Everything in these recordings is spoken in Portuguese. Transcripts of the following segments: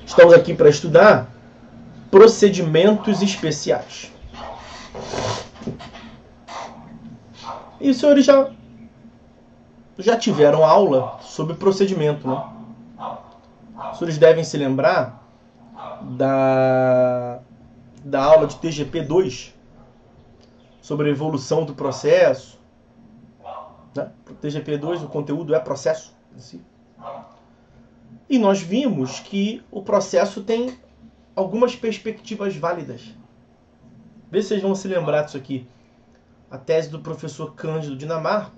Estamos aqui para estudar procedimentos especiais. E os senhores já tiveram aula sobre procedimento, né? Os senhores devem se lembrar da aula de TGP2 sobre a evolução do processo. Né? TGP2, o conteúdo é processo em si. E nós vimos que o processo tem algumas perspectivas válidas. Vê se vocês vão se lembrar disso aqui. A tese do professor Cândido Dinamarco,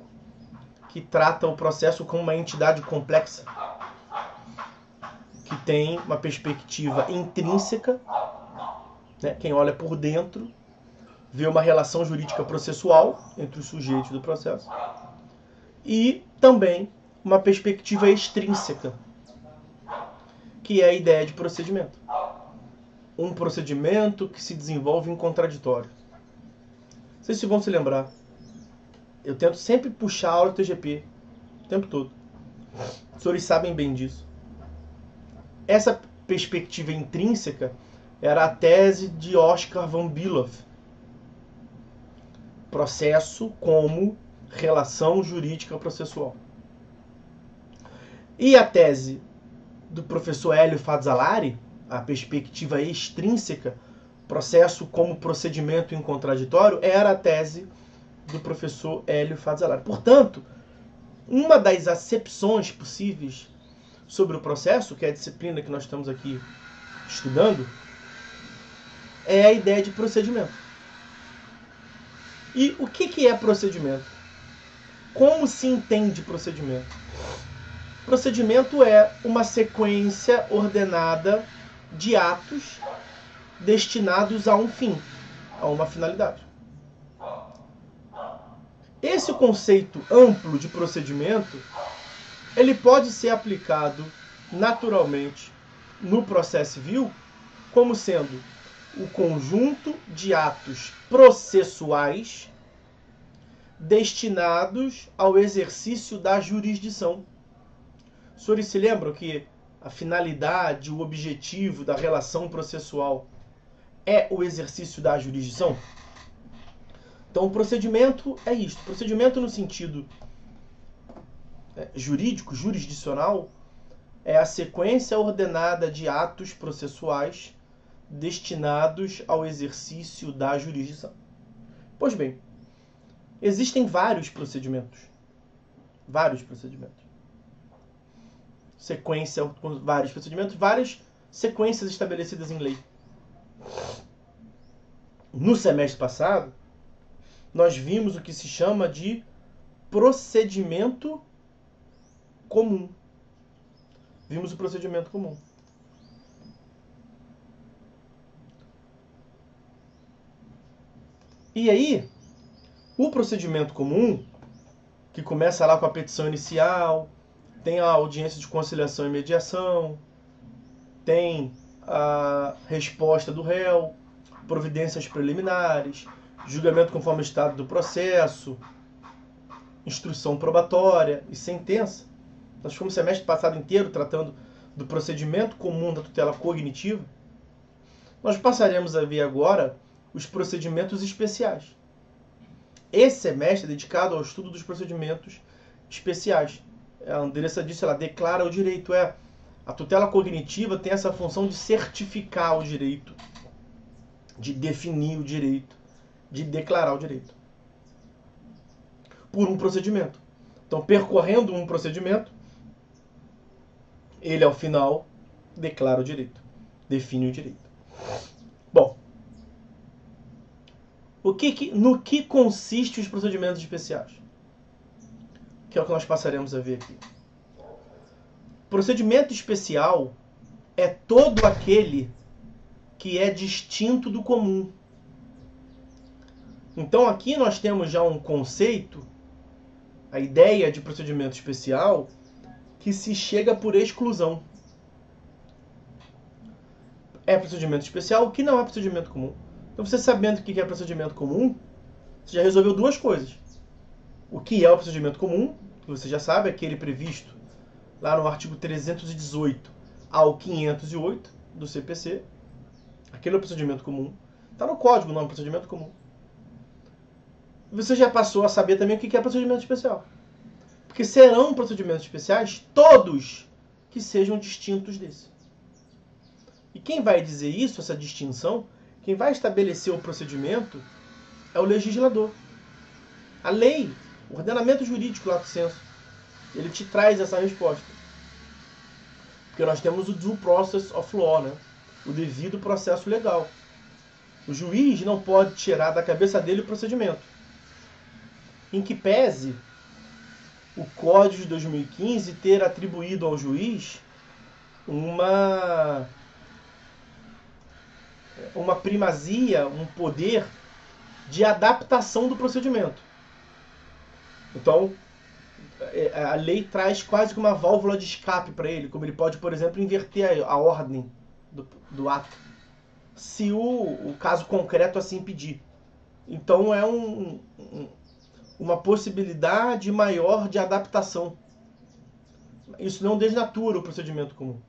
que trata o processo como uma entidade complexa, que tem uma perspectiva intrínseca, né? Quem olha por dentro vê uma relação jurídica processual entre os sujeitos do processo, e também uma perspectiva extrínseca, que é a ideia de procedimento. Um procedimento que se desenvolve em contraditório. Vocês vão se lembrar. Eu tento sempre puxar a aula do TGP o tempo todo. Os senhores sabem bem disso. Essa perspectiva intrínseca era a tese de Oscar von Billow. Processo como relação jurídica processual. E a tese do professor Hélio Fazzolari, a perspectiva extrínseca, processo como procedimento em contraditório, era a tese do professor Hélio Fazzolari. Portanto, uma das acepções possíveis sobre o processo, que é a disciplina que nós estamos aqui estudando, é a ideia de procedimento. E o que é procedimento? Como se entende procedimento? Procedimento é uma sequência ordenada de atos destinados a um fim, a uma finalidade. Esse conceito amplo de procedimento, ele pode ser aplicado naturalmente no processo civil como sendo o conjunto de atos processuais destinados ao exercício da jurisdição. Os senhores se lembram que a finalidade, o objetivo da relação processual é o exercício da jurisdição? Então, o procedimento é isto. Procedimento no sentido jurídico, jurisdicional, é a sequência ordenada de atos processuais destinados ao exercício da jurisdição. Pois bem, existem vários procedimentos. Vários procedimentos. Sequência com vários procedimentos, várias sequências estabelecidas em lei. No semestre passado, nós vimos o que se chama de procedimento comum. Vimos o procedimento comum. E aí, o procedimento comum, que começa lá com a petição inicial, tem a audiência de conciliação e mediação, tem a resposta do réu, providências preliminares, julgamento conforme o estado do processo, instrução probatória e sentença. Nós fomos o semestre passado inteiro tratando do procedimento comum da tutela cognitiva. Nós passaremos a ver agora os procedimentos especiais. Esse semestre é dedicado ao estudo dos procedimentos especiais. A Andressa disse, ela declara o direito. A tutela cognitiva tem essa função de certificar o direito, de definir o direito, de declarar o direito. Por um procedimento. Então, percorrendo um procedimento, ele, ao final, declara o direito, define o direito. Bom, no que consistem os procedimentos especiais? Que é o que nós passaremos a ver aqui. Procedimento especial é todo aquele que é distinto do comum. Então aqui nós temos já um conceito, a ideia de procedimento especial, que se chega por exclusão. É procedimento especial, o que não é procedimento comum. Então você sabendo o que é procedimento comum, você já resolveu duas coisas. O que é o procedimento comum, que você já sabe, aquele previsto lá no artigo 318 ao 508 do CPC. Aquele é o procedimento comum. Está no código o nome procedimento comum. Você já passou a saber também o que é procedimento especial. Porque serão procedimentos especiais todos que sejam distintos desse. E quem vai dizer isso, essa distinção, quem vai estabelecer o procedimento é o legislador. A lei, o ordenamento jurídico, lato sensu, ele te traz essa resposta. Porque nós temos o due process of law, né? O devido processo legal. O juiz não pode tirar da cabeça dele o procedimento. Em que pese o Código de 2015 ter atribuído ao juiz uma primazia, um poder de adaptação do procedimento. Então, a lei traz quase que uma válvula de escape para ele, como ele pode, por exemplo, inverter a ordem do ato, se o caso concreto assim pedir. Então é uma possibilidade maior de adaptação. Isso não desnatura o procedimento comum.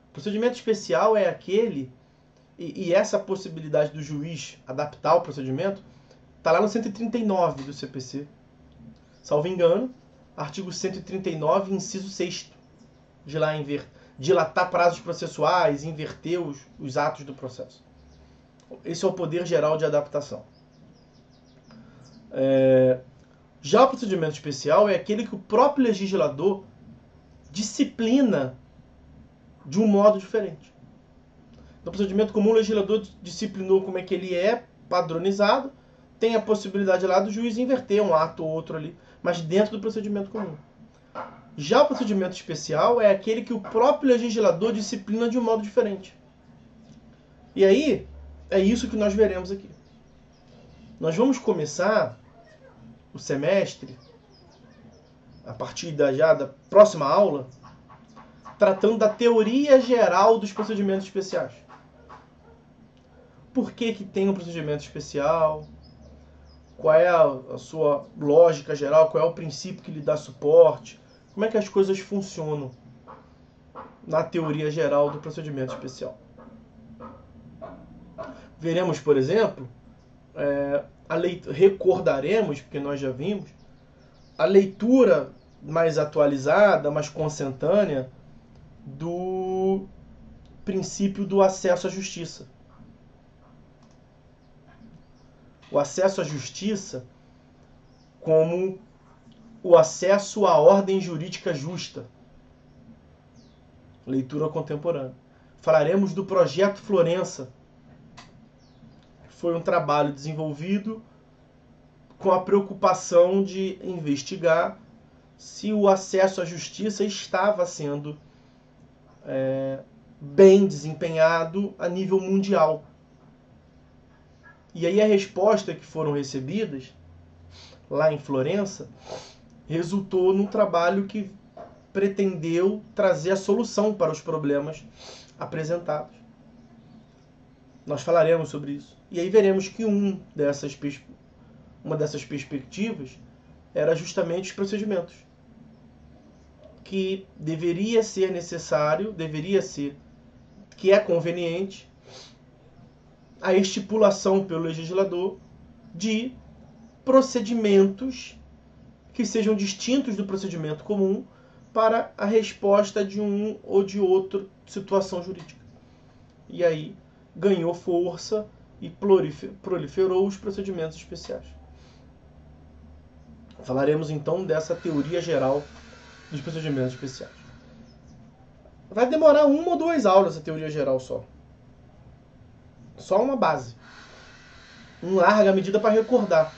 O procedimento especial é aquele, e essa possibilidade do juiz adaptar o procedimento está lá no 139 do CPC. Salvo engano, artigo 139, inciso 6º, de dilatar prazos processuais, inverter os atos do processo. Esse é o poder geral de adaptação. Já o procedimento especial é aquele que o próprio legislador disciplina de um modo diferente. No procedimento comum, o legislador disciplinou como é que ele é padronizado, tem a possibilidade lá do juiz inverter um ato ou outro ali, mas dentro do procedimento comum. Já o procedimento especial é aquele que o próprio legislador disciplina de um modo diferente. E aí, é isso que nós veremos aqui. Nós vamos começar o semestre, a partir da próxima aula, tratando da teoria geral dos procedimentos especiais. Por que tem um procedimento especial? Qual é a sua lógica geral? Qual é o princípio que lhe dá suporte? Como é que as coisas funcionam na teoria geral do procedimento especial? Veremos, por exemplo, recordaremos, porque nós já vimos, a leitura mais atualizada, mais consentânea do princípio do acesso à justiça. O acesso à justiça como o acesso à ordem jurídica justa. Leitura contemporânea. Falaremos do projeto Florença. Foi um trabalho desenvolvido com a preocupação de investigar se o acesso à justiça estava sendo bem desempenhado a nível mundial. E aí a resposta que foram recebidas lá em Florença resultou num trabalho que pretendeu trazer a solução para os problemas apresentados. Nós falaremos sobre isso. E aí veremos que uma dessas perspectivas era justamente os procedimentos. Que deveria ser necessário, que é conveniente, a estipulação pelo legislador de procedimentos que sejam distintos do procedimento comum para a resposta de um ou de outra situação jurídica. E aí ganhou força e proliferou os procedimentos especiais. Falaremos então dessa teoria geral dos procedimentos especiais. Vai demorar 1 ou 2 aulas a teoria geral só. Só uma base. Em larga medida para recordar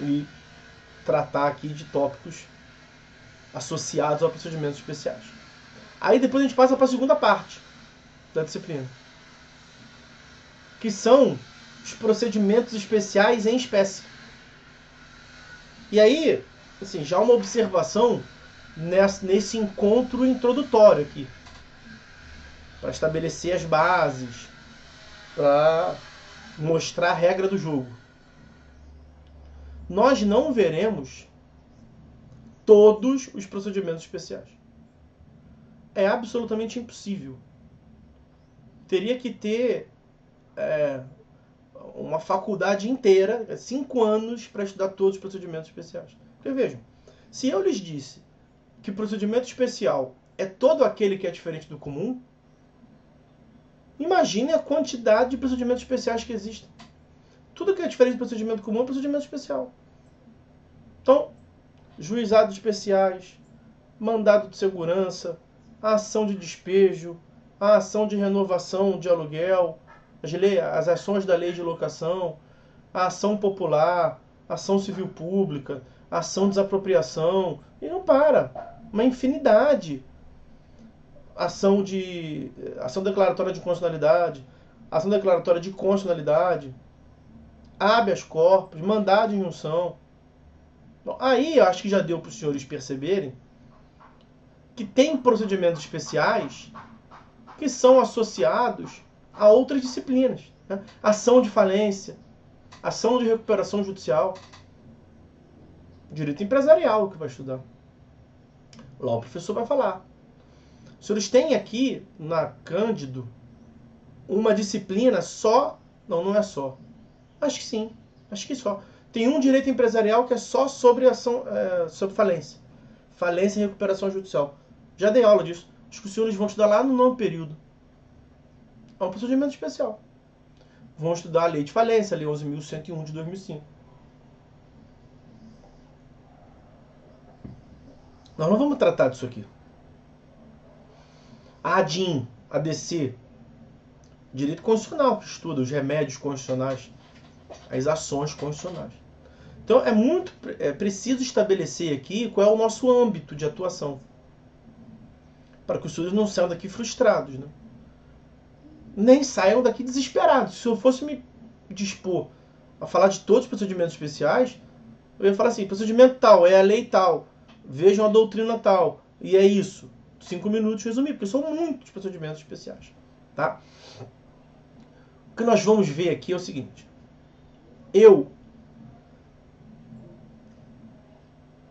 e tratar aqui de tópicos associados a procedimentos especiais. Aí depois a gente passa para a segunda parte da disciplina, que são os procedimentos especiais em espécie. E aí, assim, já uma observação nesse encontro introdutório aqui, para estabelecer as bases, para mostrar a regra do jogo. Nós não veremos todos os procedimentos especiais. é absolutamente impossível. Teria que ter uma faculdade inteira, 5 anos, para estudar todos os procedimentos especiais. Porque vejam, se eu lhes disse que procedimento especial é todo aquele que é diferente do comum, imagine a quantidade de procedimentos especiais que existem. Tudo que é diferente do procedimento comum é procedimento especial. Então, juizados especiais, mandado de segurança, a ação de despejo, a ação de renovação de aluguel, as ações da lei de locação, a ação popular, ação civil pública, ação de desapropriação, e não para. Uma infinidade. Ação declaratória de constitucionalidade, ação declaratória de constitucionalidade, habeas corpus, mandado de injunção. Bom, aí eu acho que já deu para os senhores perceberem que tem procedimentos especiais que são associados a outras disciplinas, né? Ação de falência, ação de recuperação judicial, direito empresarial que vai estudar. Lá o professor vai falar. Os senhores têm aqui na Cândido uma disciplina só? Não, não é só. Acho que sim, acho que só. Tem um direito empresarial que é só sobre ação, sobre falência. Falência e recuperação judicial. Já dei aula disso. Acho que os senhores vão estudar lá no 9º período. É um procedimento especial. Vão estudar a lei de falência, a lei 11.101 de 2005. Nós não vamos tratar disso aqui. A ADIM, ADC, direito constitucional, que estuda os remédios constitucionais, as ações constitucionais. Então é preciso estabelecer aqui qual é o nosso âmbito de atuação, para que os estudantes não saiam daqui frustrados, né? Nem saiam daqui desesperados. Se eu fosse me dispor a falar de todos os procedimentos especiais, eu ia falar assim, procedimento tal, é a lei tal, vejam a doutrina tal, e é isso. 5 minutos resumir, porque são muitos procedimentos especiais. Tá? O que nós vamos ver aqui é o seguinte.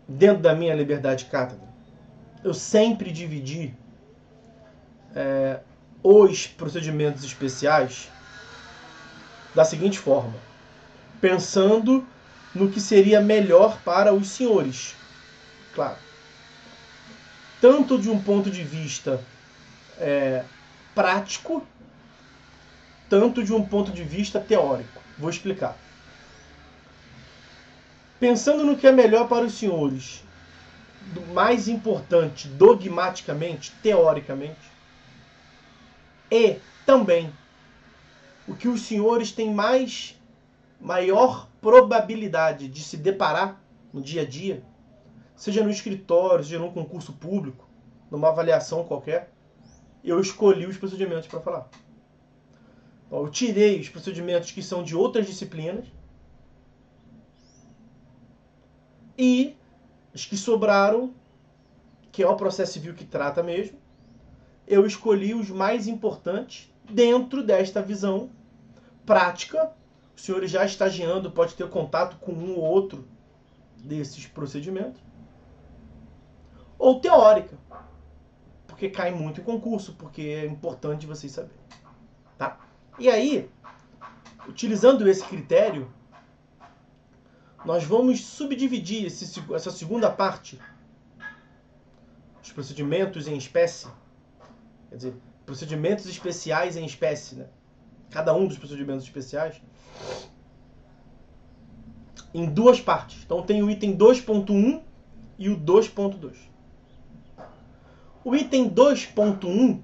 Dentro da minha liberdade cátedra, eu sempre dividi os procedimentos especiais da seguinte forma, pensando no que seria melhor para os senhores. Claro. Tanto de um ponto de vista prático, tanto de um ponto de vista teórico. Vou explicar. Pensando no que é melhor para os senhores, do mais importante, dogmaticamente, teoricamente, e também o que os senhores têm maior probabilidade de se deparar no dia a dia, seja no escritório, seja num concurso público, numa avaliação qualquer, eu escolhi os procedimentos para falar. Então, eu tirei os procedimentos que são de outras disciplinas e os que sobraram, que é o processo civil que trata mesmo, eu escolhi os mais importantes dentro desta visão prática. Os senhores já estagiando, pode ter contato com um ou outro desses procedimentos. Ou teórica, porque cai muito em concurso, porque é importante vocês saberem. Tá? E aí, utilizando esse critério, nós vamos subdividir essa segunda parte, os procedimentos em espécie, quer dizer, procedimentos especiais em espécie, né? Cada um dos procedimentos especiais, em duas partes. Então tem o item 2.1 e o 2.2. O item 2.1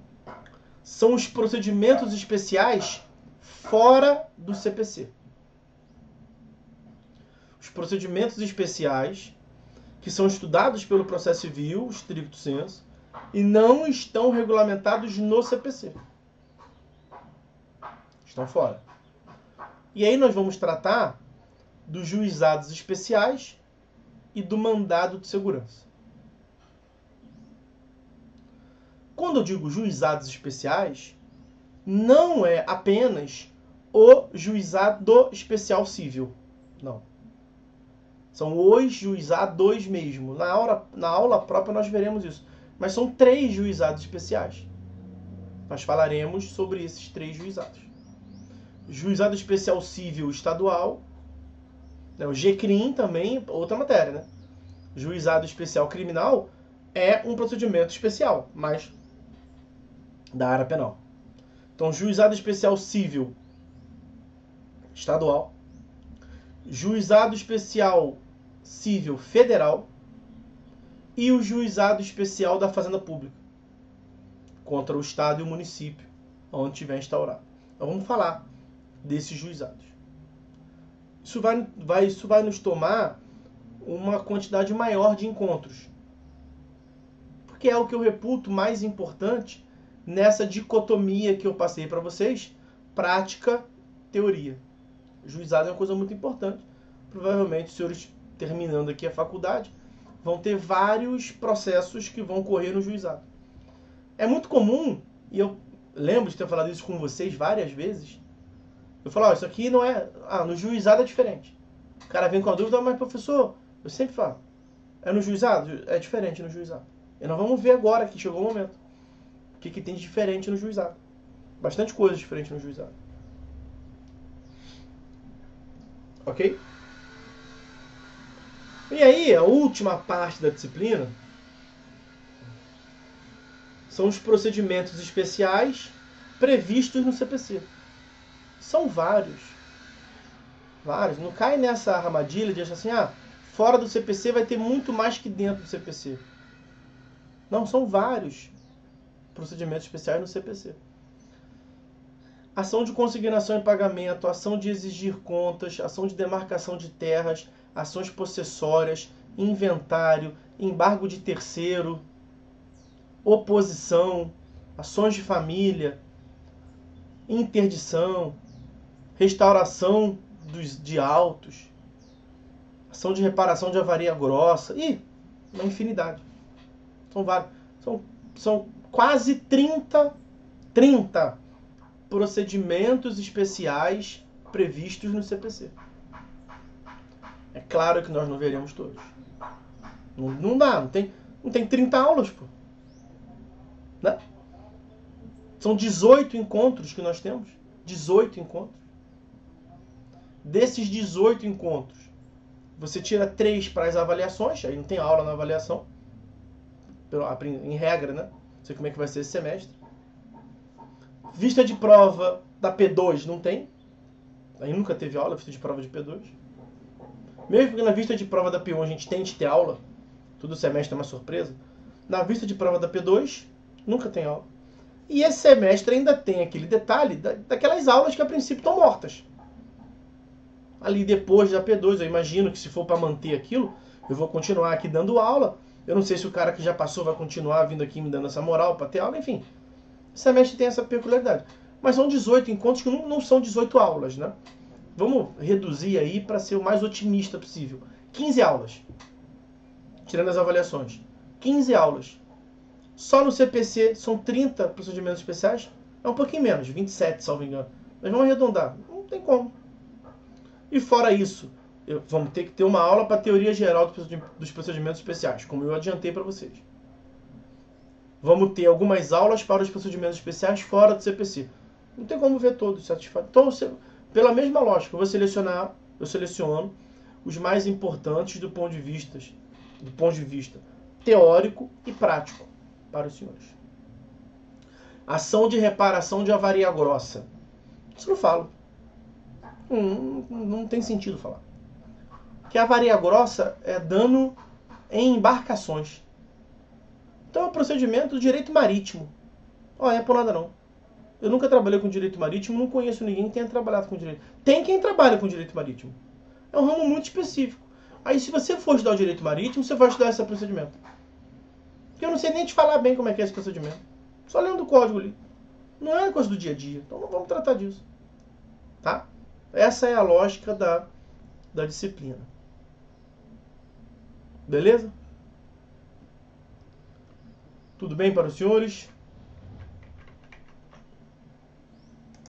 são os procedimentos especiais fora do CPC. Os procedimentos especiais que são estudados pelo processo civil, stricto sensu, e não estão regulamentados no CPC. Estão fora. E aí nós vamos tratar dos juizados especiais e do mandado de segurança. Quando eu digo juizados especiais, não é apenas o juizado especial civil. Não. São os juizados mesmo. Na aula própria nós veremos isso. Mas são 3 juizados especiais. Nós falaremos sobre esses 3 juizados. Juizado Especial Civil Estadual, né, o GCRIM também, outra matéria, né? Juizado Especial Criminal é um procedimento especial, mas da área penal. Então, Juizado Especial Civil Estadual, Juizado Especial Civil Federal e o Juizado Especial da Fazenda Pública contra o Estado e o município onde tiver instaurado. Então, vamos falar desses juizados. Isso vai nos tomar uma quantidade maior de encontros, porque é o que eu reputo mais importante nessa dicotomia que eu passei para vocês, prática, teoria. Juizado é uma coisa muito importante. Provavelmente os senhores, terminando aqui a faculdade, vão ter vários processos que vão correr no juizado. É muito comum, e eu lembro de ter falado isso com vocês várias vezes, eu falo, isso aqui não é... no juizado é diferente. O cara vem com a dúvida, mas professor, eu sempre falo, é no juizado? É diferente no juizado. E nós vamos ver agora que chegou o momento. O que tem de diferente no juizado. Bastante coisa diferente no juizado. Ok? E aí, a última parte da disciplina são os procedimentos especiais previstos no CPC. São vários. Vários. Não cai nessa armadilha de achar assim, fora do CPC vai ter muito mais que dentro do CPC. Não, são vários procedimentos especiais no CPC. Ação de consignação e pagamento, ação de exigir contas, ação de demarcação de terras, ações possessórias, inventário, embargo de terceiro, oposição, ações de família, interdição, restauração de autos, ação de reparação de avaria grossa, e uma infinidade. São vários. São quase 30 procedimentos especiais previstos no CPC. É claro que nós não veremos todos. Não dá, não tem 30 aulas, pô. Né? São 18 encontros que nós temos. 18 encontros. Desses 18 encontros, você tira 3 para as avaliações, aí não tem aula na avaliação, em regra, né? Não sei como é que vai ser esse semestre. Vista de prova da P2 não tem. Aí nunca teve aula, vista de prova de P2. Mesmo que na vista de prova da P1 a gente tente ter aula, todo semestre é uma surpresa, na vista de prova da P2 nunca tem aula. E esse semestre ainda tem aquele detalhe daquelas aulas que a princípio estão mortas. Ali depois da P2, eu imagino que se for para manter aquilo, eu vou continuar aqui dando aula. Eu não sei se o cara que já passou vai continuar vindo aqui me dando essa moral para ter aula, enfim. O semestre tem essa peculiaridade. Mas são 18 encontros que não são 18 aulas, né? Vamos reduzir aí para ser o mais otimista possível. 15 aulas. Tirando as avaliações. 15 aulas. Só no CPC são 30 procedimentos especiais. É um pouquinho menos, 27, salvo engano. Mas vamos arredondar. Não tem como. E fora isso, vamos ter que ter uma aula para a teoria geral dos procedimentos especiais, como eu adiantei para vocês. Vamos ter algumas aulas para os procedimentos especiais fora do CPC. Não tem como ver todos satisfatórios. Então, pela mesma lógica, eu seleciono os mais importantes do ponto de vista teórico e prático para os senhores. Ação de reparação de avaria grossa. Isso eu não falo. Não tem sentido falar. Que a avaria grossa é dano em embarcações. Então é um procedimento do direito marítimo. Não é por nada não. Eu nunca trabalhei com direito marítimo, não conheço ninguém que tenha trabalhado com direito. Tem quem trabalha com direito marítimo. É um ramo muito específico. Aí se você for estudar o direito marítimo, você vai estudar esse procedimento. Porque eu não sei nem te falar bem como é que é esse procedimento. Só lendo o código ali. Não é coisa do dia a dia. Então não vamos tratar disso. Tá? Essa é a lógica da disciplina. Beleza? Tudo bem para os senhores?